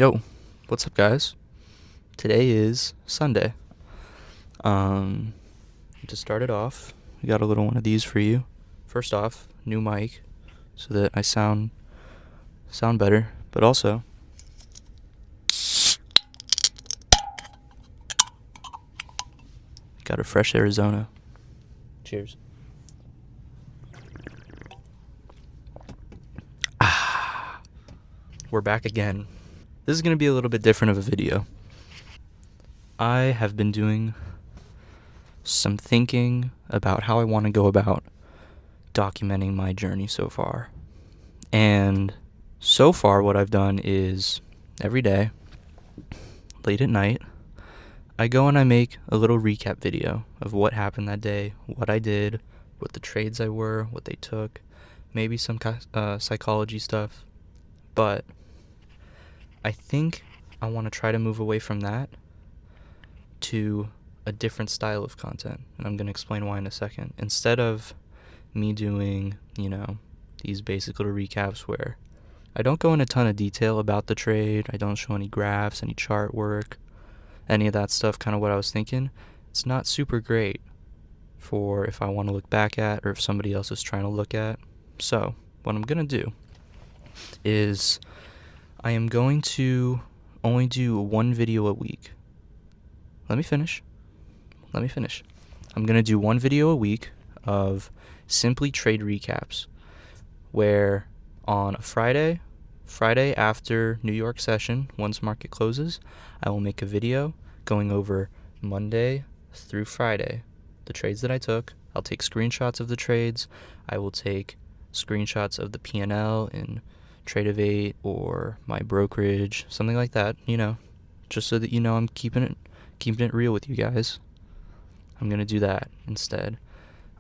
Yo, what's up, guys? Today is Sunday. To start it off, we got a little one of these for you. First off, new mic, so that I sound better, but also got a fresh Arizona. Cheers. We're back again. This is going to be a little bit different of a video. I have been doing some thinking about how I want to go about documenting my journey so far. And so far what I've done is every day, late at night, I go and I make a little recap video of what happened that day, what I did, what the trades I were, what they took, maybe some psychology stuff. But I think I want to try to move away from that to a different style of content, and I'm going to explain why in a second. Instead of me doing, these basic little recaps where I don't go in a ton of detail about the trade, I don't show any graphs, any chart work, any of that stuff, kind of what I was thinking, it's not super great for if I want to look back at or if somebody else is trying to look at. So what I'm going to do is I am going to only do one video a week. Let me finish. I'm going to do one video a week of simply trade recaps, where on a Friday after New York session, once market closes, I will make a video going over Monday through Friday, the trades that I took. I'll take screenshots of the trades. I will take screenshots of the P&L in Trade-of-8 or my brokerage, something like that, just so that I'm keeping it real with you guys. I'm going to do that instead.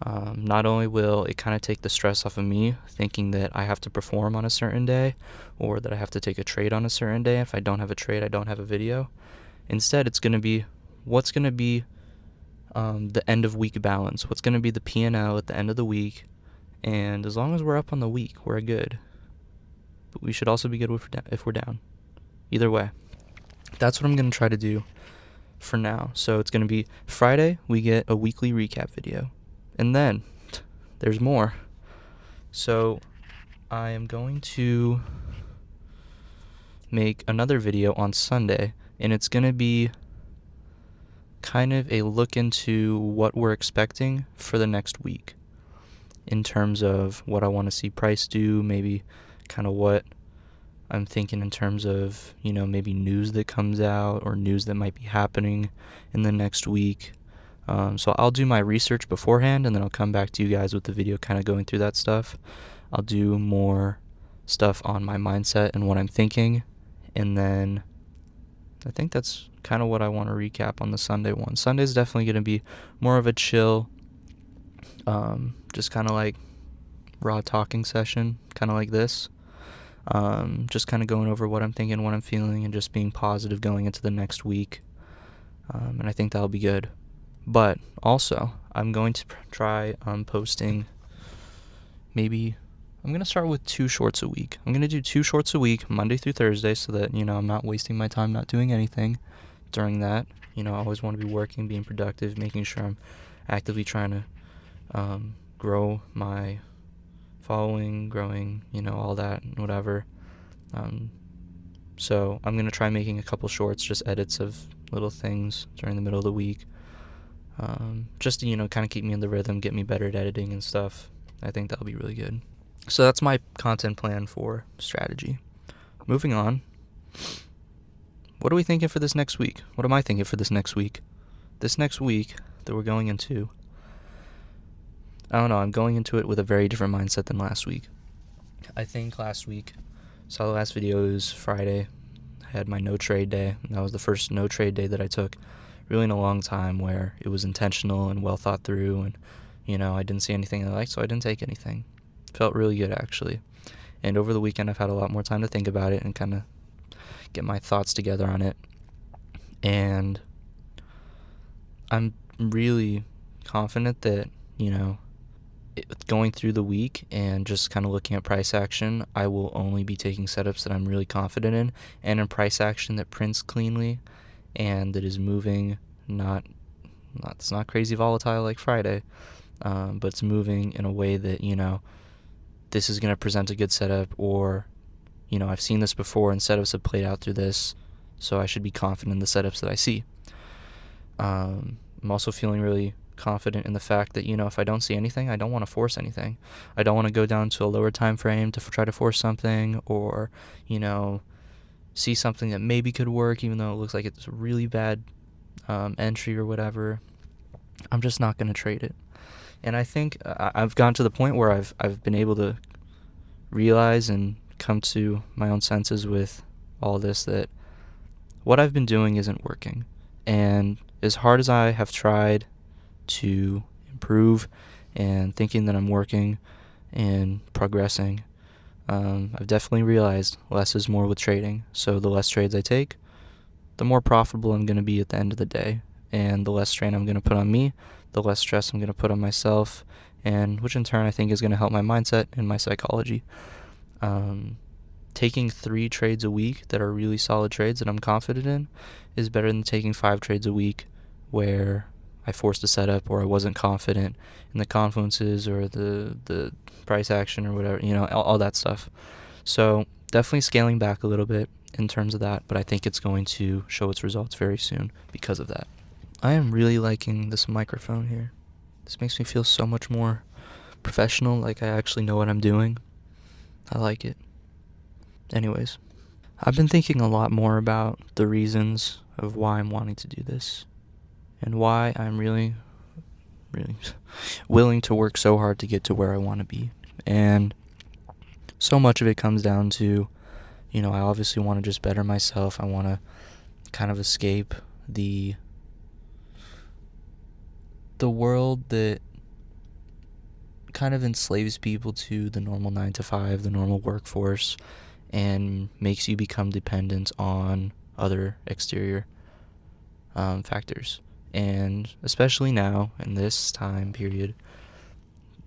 Not only will it kind of take the stress off of me thinking that I have to perform on a certain day or that I have to take a trade on a certain day. If I don't have a trade, I don't have a video. Instead, it's going to be what's going to be the end of week balance, what's going to be the P&L at the end of the week. And as long as we're up on the week, we're good. But we should also be good if we're down. Either way, that's what I'm going to try to do for now. So it's going to be Friday, we get a weekly recap video. And then there's more. So I am going to make another video on Sunday, and it's going to be kind of a look into what we're expecting for the next week in terms of what I want to see price do, maybe kind of what I'm thinking in terms of, maybe news that comes out or news that might be happening in the next week. So I'll do my research beforehand, and then I'll come back to you guys with the video kind of going through that stuff. I'll do more stuff on my mindset and what I'm thinking, and then I think that's kind of what I want to recap on the Sunday one. Sunday's definitely going to be more of a chill, just kind of like raw talking session, kind of like this. Just kind of going over what I'm thinking, what I'm feeling, and just being positive going into the next week. And I think that'll be good. But also, I'm going to try posting maybe, I'm going to start with 2 shorts a week. I'm going to do 2 shorts a week, Monday through Thursday, so that, I'm not wasting my time not doing anything during that. I always want to be working, being productive, making sure I'm actively trying to grow my following, growing, all that, whatever. So I'm going to try making a couple shorts, just edits of little things during the middle of the week. Just to, kind of keep me in the rhythm, get me better at editing and stuff. I think that'll be really good. So that's my content plan for strategy. Moving on. What are we thinking for this next week? What am I thinking for this next week? This next week that we're going into, I don't know, I'm going into it with a very different mindset than last week. I think last week, saw the last video, it was Friday. I had my no trade day, and that was the first no trade day that I took really in a long time, where it was intentional and well thought through, and I didn't see anything I liked, so I didn't take anything. Felt really good, actually. And over the weekend, I've had a lot more time to think about it and kind of get my thoughts together on it. And I'm really confident that, going through the week and just kind of looking at price action, I will only be taking setups that I'm really confident in, and in price action that prints cleanly and that is moving, it's not crazy volatile like Friday, but it's moving in a way that, this is going to present a good setup, or, I've seen this before and setups have played out through this, so I should be confident in the setups that I see. I'm also feeling really confident in the fact that, if I don't see anything, I don't want to force anything. I don't want to go down to a lower time frame to try to force something, or, see something that maybe could work even though it looks like it's a really bad entry or whatever. I'm just not going to trade it. And I think I've gotten to the point where I've been able to realize and come to my own senses with all this, that what I've been doing isn't working. And as hard as I have tried to improve and thinking that I'm working and progressing, I've definitely realized less is more with trading. So the less trades I take, the more profitable I'm going to be at the end of the day. And the less strain I'm going to put on me, the less stress I'm going to put on myself, and which in turn I think is going to help my mindset and my psychology. Taking 3 trades a week that are really solid trades that I'm confident in is better than taking 5 trades a week where I forced a setup or I wasn't confident in the confluences or the price action or whatever, all that stuff. So definitely scaling back a little bit in terms of that, but I think it's going to show its results very soon because of that. I am really liking this microphone here. This makes me feel so much more professional, like I actually know what I'm doing. I like it. Anyways, I've been thinking a lot more about the reasons of why I'm wanting to do this and why I'm really, really willing to work so hard to get to where I want to be. And so much of it comes down to, I obviously want to just better myself. I want to kind of escape the world that kind of enslaves people to the normal 9 to 5, the normal workforce, and makes you become dependent on other exterior factors. And especially now, in this time period,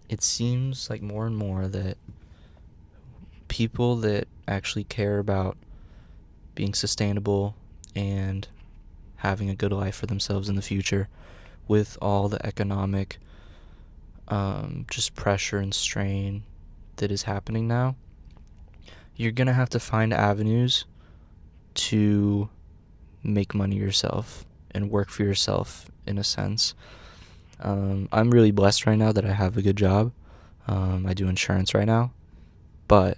it seems like more and more that people that actually care about being sustainable and having a good life for themselves in the future, with all the economic just pressure and strain that is happening now, you're going to have to find avenues to make money yourself and work for yourself in a sense. I'm really blessed right now that I have a good job. I do insurance right now, but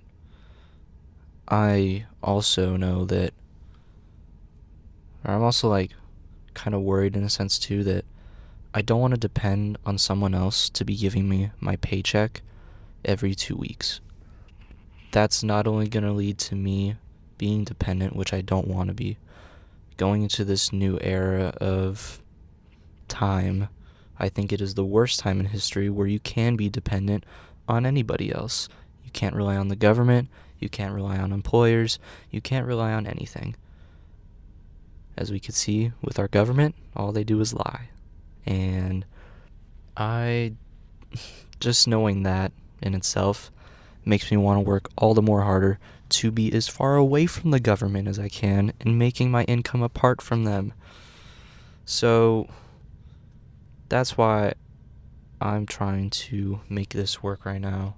I also know that, or I'm also kind of worried in a sense too, that I don't want to depend on someone else to be giving me my paycheck every 2 weeks. That's not only going to lead to me being dependent, which I don't want to be, going into this new era of time. I think it is the worst time in history where you can be dependent on anybody else. You can't rely on the government. You can't rely on employers. You can't rely on anything. As we could see with our government, all they do is lie. And just knowing that in itself makes me want to work all the more harder to be as far away from the government as I can and making my income apart from them. So that's why I'm trying to make this work right now.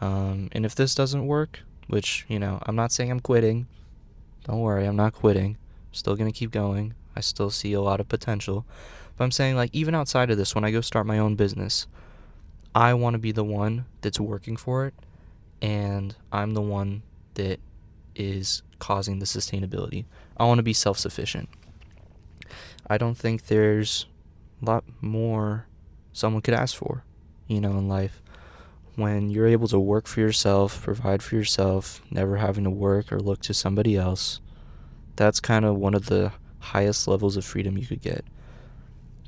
And if this doesn't work, which, I'm not saying I'm quitting. Don't worry, I'm not quitting. I'm still going to keep going. I still see a lot of potential. But I'm saying, even outside of this, when I go start my own business, I want to be the one that's working for it, and I'm the one that is causing the sustainability. I want to be self-sufficient. I don't think there's a lot more someone could ask for, in life. When you're able to work for yourself, provide for yourself, never having to work or look to somebody else, that's kind of one of the highest levels of freedom you could get.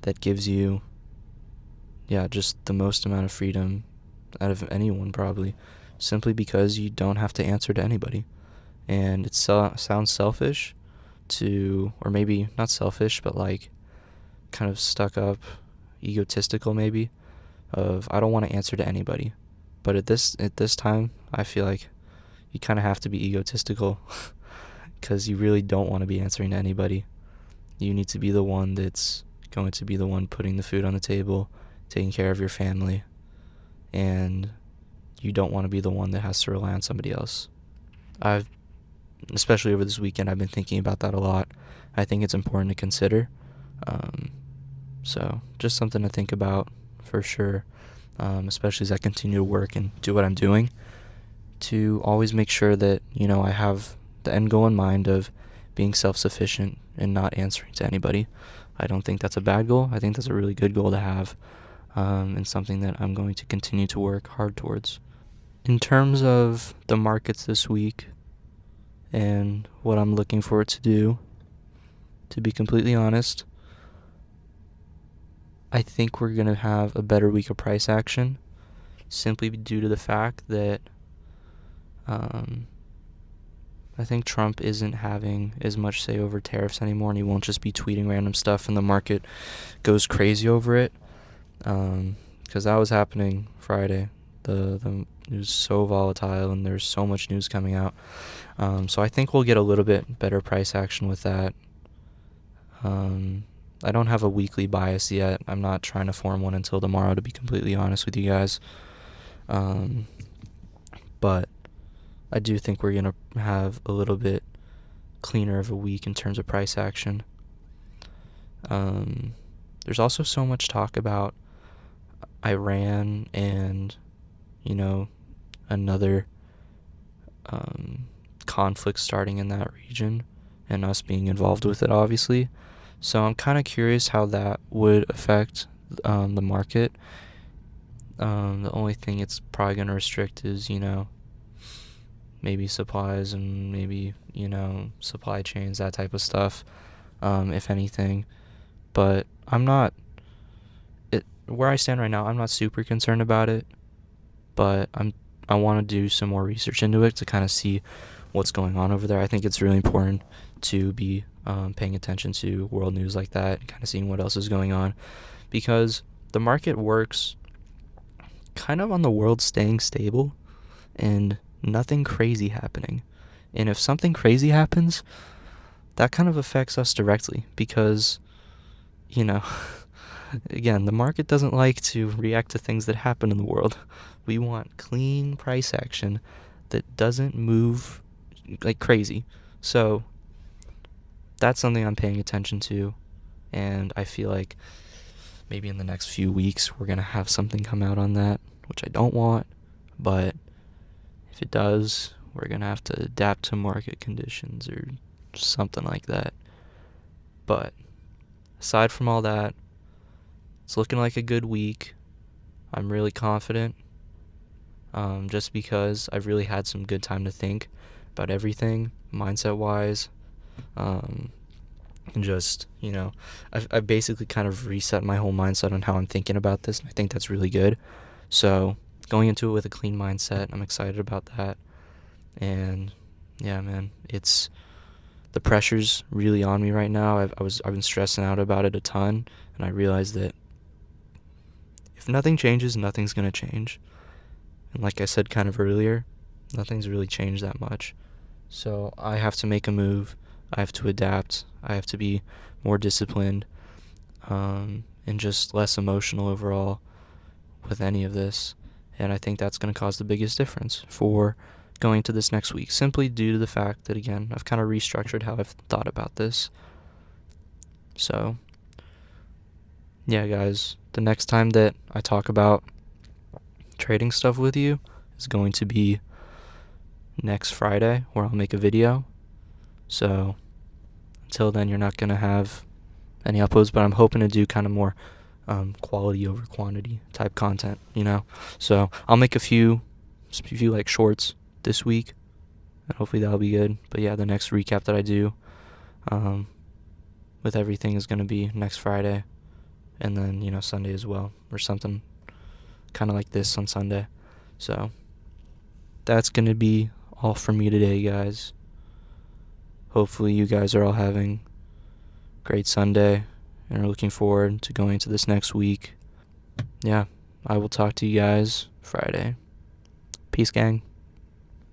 That gives you, just the most amount of freedom out of anyone probably, simply because you don't have to answer to anybody. And it sounds selfish or maybe not selfish, but kind of stuck up, egotistical maybe, of I don't want to answer to anybody. But at this time, I feel like you kind of have to be egotistical because you really don't want to be answering to anybody. You need to be the one that's going to be the one putting the food on the table, taking care of your family, and you don't want to be the one that has to rely on somebody else. Especially over this weekend, I've been thinking about that a lot. I think it's important to consider. So just something to think about for sure, especially as I continue to work and do what I'm doing, to always make sure that, I have the end goal in mind of being self-sufficient and not answering to anybody. I don't think that's a bad goal. I think that's a really good goal to have, and something that I'm going to continue to work hard towards. In terms of the markets this week and what I'm looking forward to do, to be completely honest, I think we're going to have a better week of price action, simply due to the fact that I think Trump isn't having as much say over tariffs anymore, and he won't just be tweeting random stuff and the market goes crazy over it. Because that was happening Friday. The news is so volatile and there's so much news coming out. So I think we'll get a little bit better price action with that. I don't have a weekly bias yet. I'm not trying to form one until tomorrow, to be completely honest with you guys. But I do think we're going to have a little bit cleaner of a week in terms of price action. There's also so much talk about Iran and, another conflict starting in that region and us being involved with it, obviously. So I'm kind of curious how that would affect the market. The only thing it's probably going to restrict is, maybe supplies and maybe, supply chains, that type of stuff, if anything. But where I stand right now, I'm not super concerned about it, but I want to do some more research into it to kind of see what's going on over there. I think it's really important to be paying attention to world news like that and kind of seeing what else is going on, because the market works kind of on the world staying stable and nothing crazy happening. And if something crazy happens, that kind of affects us directly because, again, the market doesn't like to react to things that happen in the world. We want clean price action that doesn't move like crazy. So that's something I'm paying attention to, and I feel like maybe in the next few weeks we're going to have something come out on that, which I don't want, but if it does, we're going to have to adapt to market conditions or something like that. But aside from all that, it's looking like a good week. I'm really confident, just because I've really had some good time to think about everything, mindset-wise, and just, I've basically kind of reset my whole mindset on how I'm thinking about this, and I think that's really good. So going into it with a clean mindset, I'm excited about that. And yeah, man, the pressure's really on me right now. I've been stressing out about it a ton, and I realized that if nothing changes, nothing's gonna change. And like I said kind of earlier, nothing's really changed that much. So I have to make a move. I have to adapt. I have to be more disciplined, and just less emotional overall with any of this. And I think that's going to cause the biggest difference for going to this next week, simply due to the fact that, again, I've kind of restructured how I've thought about this. So, yeah, guys, the next time that I talk about trading stuff with you is going to be next Friday, where I'll make a video. So until then, you're not going to have any uploads, but I'm hoping to do kind of more quality over quantity type content, So I'll make a few like shorts this week, and hopefully that'll be good. But yeah, the next recap that I do with everything is going to be next Friday, and then Sunday as well, or something kind of like this on Sunday. So that's going to be all for me today, guys. Hopefully you guys are all having a great Sunday and are looking forward to going into this next week. Yeah, I will talk to you guys Friday. Peace, gang.